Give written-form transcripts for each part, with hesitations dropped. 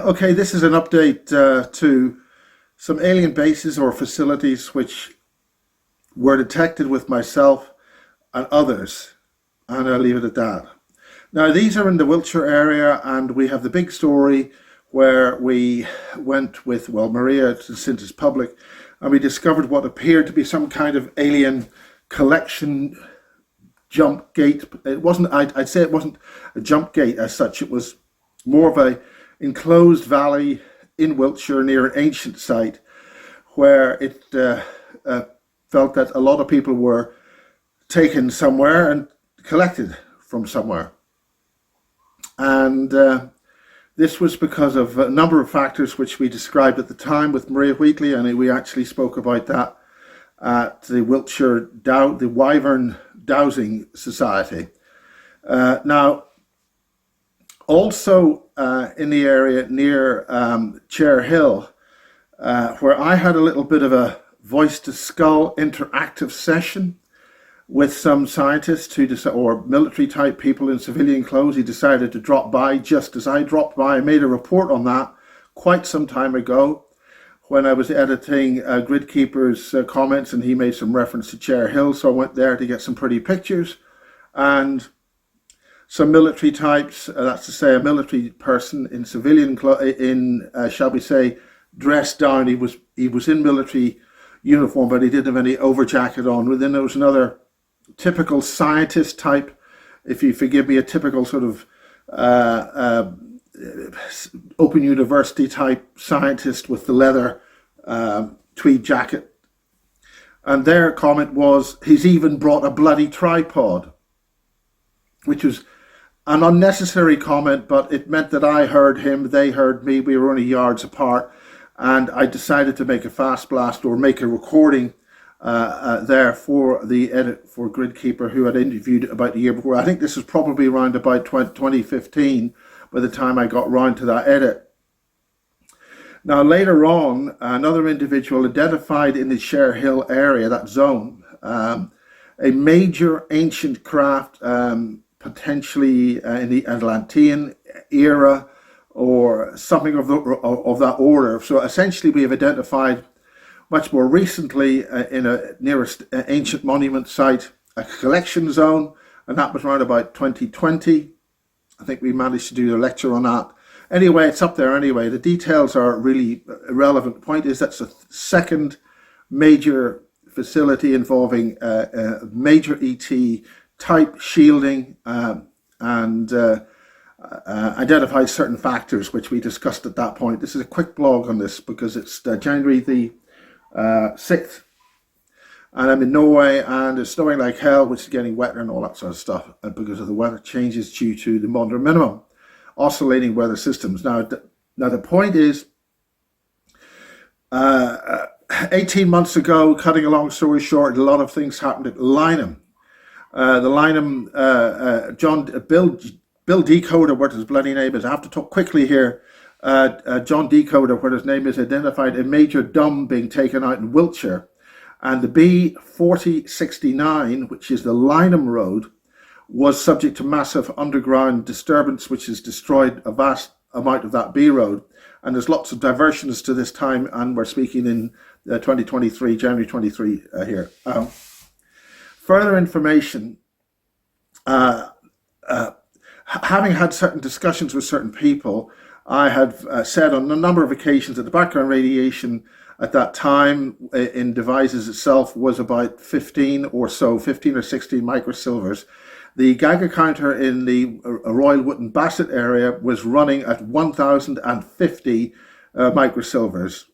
Okay, this is an update to some alien bases or facilities which were detected with myself and others, and I'll leave it at that. Now, these are in the Wiltshire area, and we have the big story where we went with, well, Maria, since it's public, and we discovered what appeared to be some kind of alien collection jump gate. It wasn't, I'd say it wasn't a jump gate as such. It was more of a enclosed valley in Wiltshire near an ancient site where it felt that a lot of people were taken somewhere and collected from somewhere. And this was because of a number of factors which we described at the time with Maria Wheatley, and we actually spoke about that at the Wiltshire the Wyvern Dowsing Society. Now, also in the area near Cherhill, where I had a little bit of a voice to skull interactive session with some scientists or military type people in civilian clothes. He decided to drop by just as I dropped by. I made a report on that quite some time ago when I was editing Gridkeeper's comments, and he made some reference to Cherhill, so I went there to get some pretty pictures. And some military types, that's to say a military person in civilian clothes, shall we say, dressed down. He was in military uniform, but he didn't have any overjacket on. But then there was another typical scientist type, if you forgive me, a typical sort of Open University type scientist with the leather tweed jacket. And their comment was, he's even brought a bloody tripod, which was an unnecessary comment, but it meant that I heard him, they heard me, we were only yards apart, and I decided to make a fast blast or make a recording there for the edit for Gridkeeper, who had interviewed about a year before. I think this was probably around about 2015 by the time I got round to that edit. Now, later on, another individual identified in the Cherhill area, that zone, a major ancient craft, potentially in the Atlantean era or something of that order. So essentially we have identified much more recently in a nearest ancient monument site, a collection zone, and that was around about 2020. I think we managed to do a lecture on that. Anyway, it's up there anyway. The details are really irrelevant. The point is that's a second major facility involving major ET type shielding and identifies certain factors which we discussed at that point. This is a quick blog on this because it's January the 6th, and I'm in Norway, and it's snowing like hell, which is getting wetter and all that sort of stuff, and because of the weather changes due to the moderate minimum, oscillating weather systems. Now the point is, 18 months ago, cutting a long story short, a lot of things happened at Lyneham. The Lyneham, Bill Decoder, what his bloody name is, I have to talk quickly here. John Decoder, what his name is, identified a major dome being taken out in Wiltshire, and the B4069, which is the Lyneham Road, was subject to massive underground disturbance, which has destroyed a vast amount of that B road. And there's lots of diversions to this time, and we're speaking in 2023, January 23 here. Further information, having had certain discussions with certain people, I have said on a number of occasions that the background radiation at that time in Devizes itself was about 15 or 16 microsilvers. The Geiger counter in the Royal Wooton Bassett area was running at 1,050 microsilvers.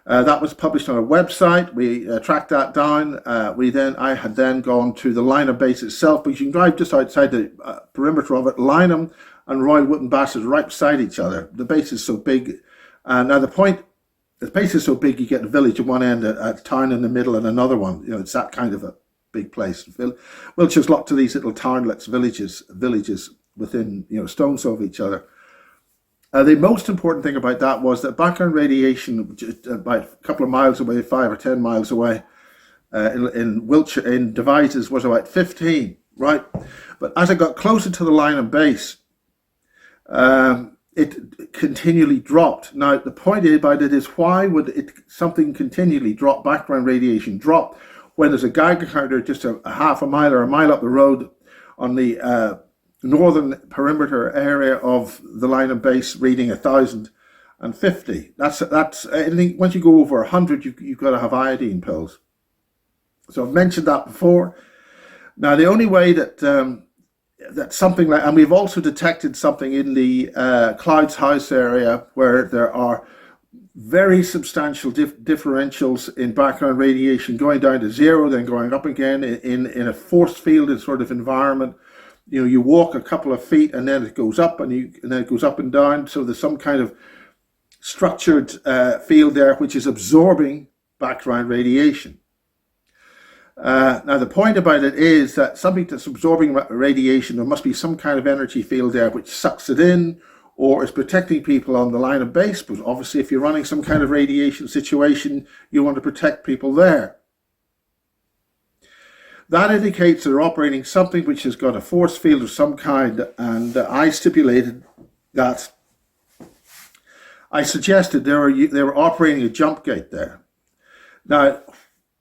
That was published on a website. We tracked that down. I had then gone to the Lyneham base itself, because you can drive just outside the perimeter of it. Lyneham and Royal Wooton Bassett are right beside each other. The base is so big. Now the base is so big, you get a village at one end, a town in the middle, and another one. You know, it's that kind of a big place. Wiltshire's lots of these little townlets, villages within, stone's throw of each other. The most important thing about that was that background radiation, about a couple of miles away, 5 or 10 miles away, in Wiltshire, in Devizes, was about 15, right? But as I got closer to the Lyneham base, it continually dropped. Now, the point about it is, why would something continually drop, background radiation drop, when there's a Geiger counter just a half a mile or a mile up the road on the northern perimeter area of the Lyneham base reading 1,050. That's anything. Once you go over 100, you've got to have iodine pills. So I've mentioned that before. Now, the only way that that something like, and we've also detected something in the Clouds House area where there are very substantial differentials in background radiation, going down to zero, then going up again in a force fielded sort of environment. You know, you walk a couple of feet and then it goes up, and then it goes up and down. So there's some kind of structured field there which is absorbing background radiation. Now, the point about it is that something that's absorbing radiation, there must be some kind of energy field there which sucks it in or is protecting people on the line of base. But obviously, if you're running some kind of radiation situation, you want to protect people there. That indicates they're operating something which has got a force field of some kind, and I stipulated that. I suggested they were operating a jump gate there. Now,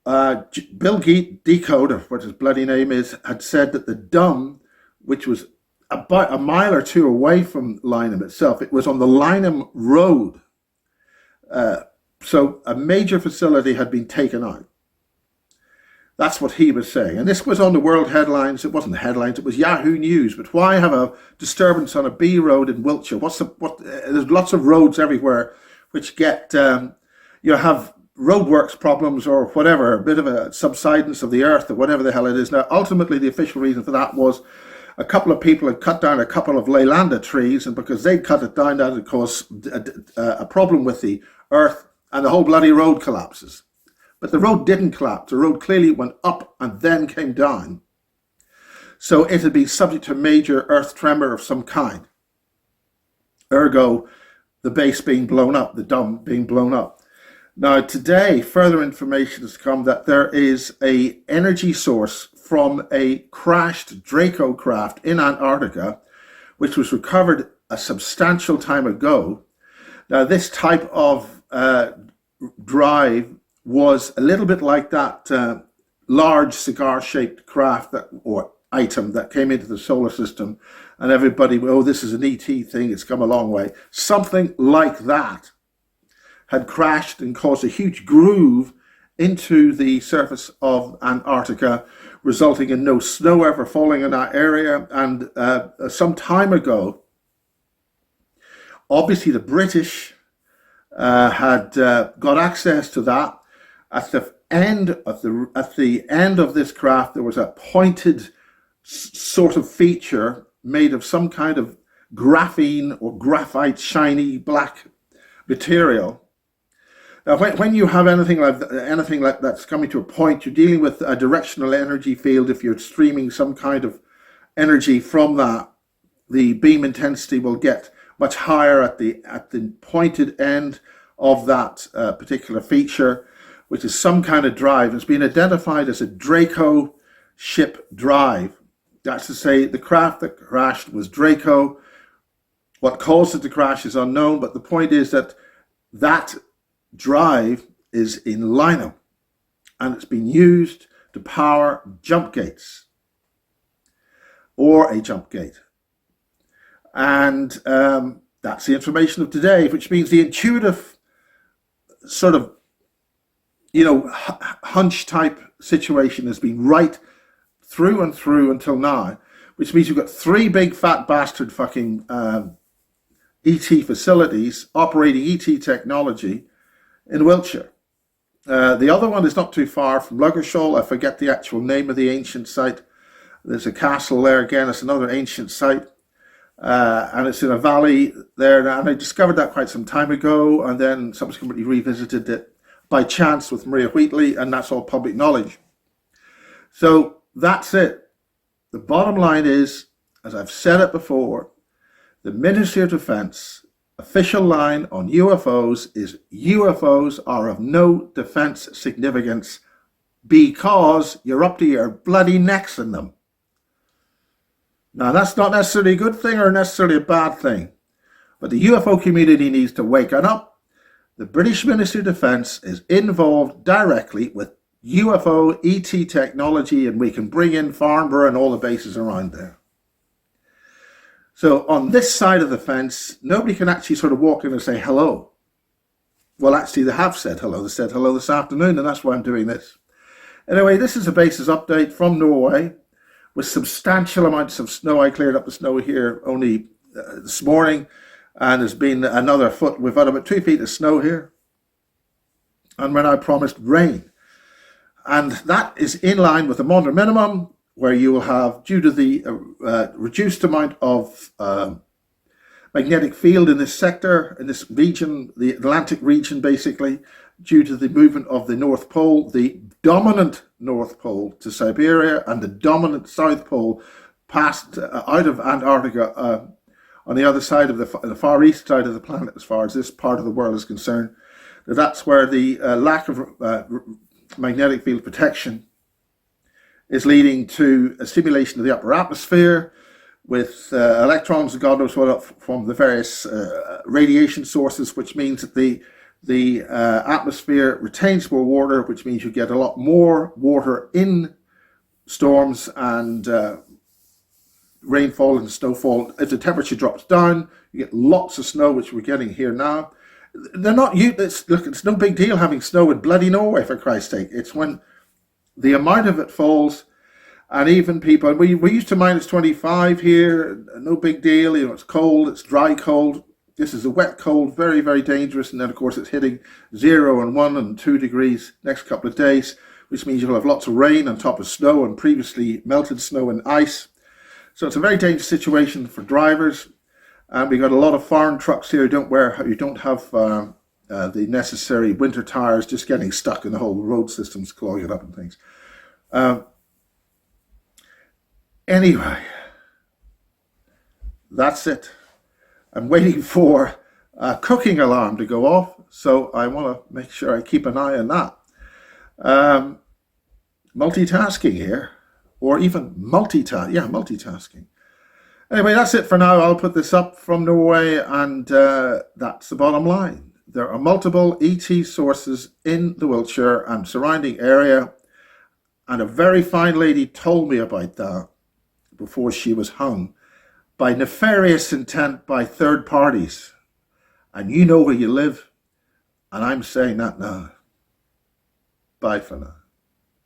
Bill Decode, or what his bloody name is, had said that the dome, which was about a mile or two away from Lyneham itself, it was on the Lyneham Road. So a major facility had been taken out. That's what he was saying. And this was on the world headlines. It wasn't the headlines, it was Yahoo News. But why have a disturbance on a B road in Wiltshire? There's lots of roads everywhere which get, you have roadworks problems or whatever, a bit of a subsidence of the earth or whatever the hell it is. Now, ultimately, the official reason for that was a couple of people had cut down a couple of Leylanda trees, and because they'd cut it down, that would cause a problem with the earth, and the whole bloody road collapses. But the road didn't collapse. The road clearly went up and then came down. So it had been subject to a major earth tremor of some kind. Ergo, the base being blown up, the dome being blown up. Now, today, further information has come that there is an energy source from a crashed Draco craft in Antarctica, which was recovered a substantial time ago. Now, this type of drive was a little bit like that large cigar-shaped craft or item that came into the solar system, and everybody, oh, this is an ET thing, it's come a long way. Something like that had crashed and caused a huge groove into the surface of Antarctica, resulting in no snow ever falling in that area. And some time ago, obviously the British had got access to that. At the end of this craft, there was a pointed sort of feature made of some kind of graphene or graphite, shiny black material. Now, when you have anything like that's coming to a point, you're dealing with a directional energy field. If you're streaming some kind of energy from that, the beam intensity will get much higher at the pointed end of that particular feature, which is some kind of drive. It's been identified as a Draco ship drive. That's to say, the craft that crashed was Draco. What caused it to crash is unknown, but the point is that that drive is in Lyneham, and it's been used to power jump gates or a jump gate. And that's the information of today, which means the intuitive sort of, hunch type situation has been right through and through until now, which means you've got three big fat bastard fucking ET facilities operating ET technology in Wiltshire. The other one is not too far from Luggershall. I forget the actual name of the ancient site. There's a castle there again. It's another ancient site. And it's in a valley there. And I discovered that quite some time ago, and then subsequently revisited it by chance with Maria Wheatley, and that's all public knowledge. So that's it. The bottom line is, as I've said it before, the Ministry of Defence official line on UFOs is UFOs are of no defence significance because you're up to your bloody necks in them. Now, that's not necessarily a good thing or necessarily a bad thing, But the UFO community needs to wake up. The British Ministry of Defence is involved directly with UFO ET technology, and we can bring in Farnborough and all the bases around there. So on this side of the fence, nobody can actually sort of walk in and say hello. Well, actually, they have said hello. They said hello this afternoon, and that's why I'm doing this. Anyway, this is a bases update from Norway with substantial amounts of snow. I cleared up the snow here only this morning, and there's been another foot. We've had about 2 feet of snow here, and we're now promised rain. And that is in line with the moderate minimum, where you will have, due to the reduced amount of magnetic field in this sector, in this region, the Atlantic region basically, due to the movement of the North Pole, the dominant North Pole to Siberia and the dominant South Pole past out of Antarctica on the other side of the far east side of the planet, as far as this part of the world is concerned. That's where the lack of magnetic field protection is leading to a stimulation of the upper atmosphere with electrons and God knows what from the various radiation sources, which means that the atmosphere retains more water, which means you get a lot more water in storms and rainfall and snowfall. If the temperature drops down, you get lots of snow, which we're getting here now. They're not, look, it's no big deal having snow in bloody Norway, for Christ's sake. It's when the amount of it falls, and even people, we're used to minus 25 here, no big deal, you know, it's cold, it's dry cold. This is a wet cold, very, very dangerous, and then of course it's hitting 0 and 1 and 2 degrees next couple of days, which means you'll have lots of rain on top of snow and previously melted snow and ice. So it's a very dangerous situation for drivers. And we got a lot of foreign trucks here who don't have the necessary winter tires, just getting stuck in the whole road systems, clogging it up and things. Anyway, that's it. I'm waiting for a cooking alarm to go off, so I want to make sure I keep an eye on that. Multitasking here, or even multitasking. Anyway, that's it for now. I'll put this up from Norway, and that's the bottom line. There are multiple ET sources in the Wiltshire and surrounding area, and a very fine lady told me about that before she was hung by nefarious intent by third parties. And you know where you live, and I'm saying that now. Bye for now.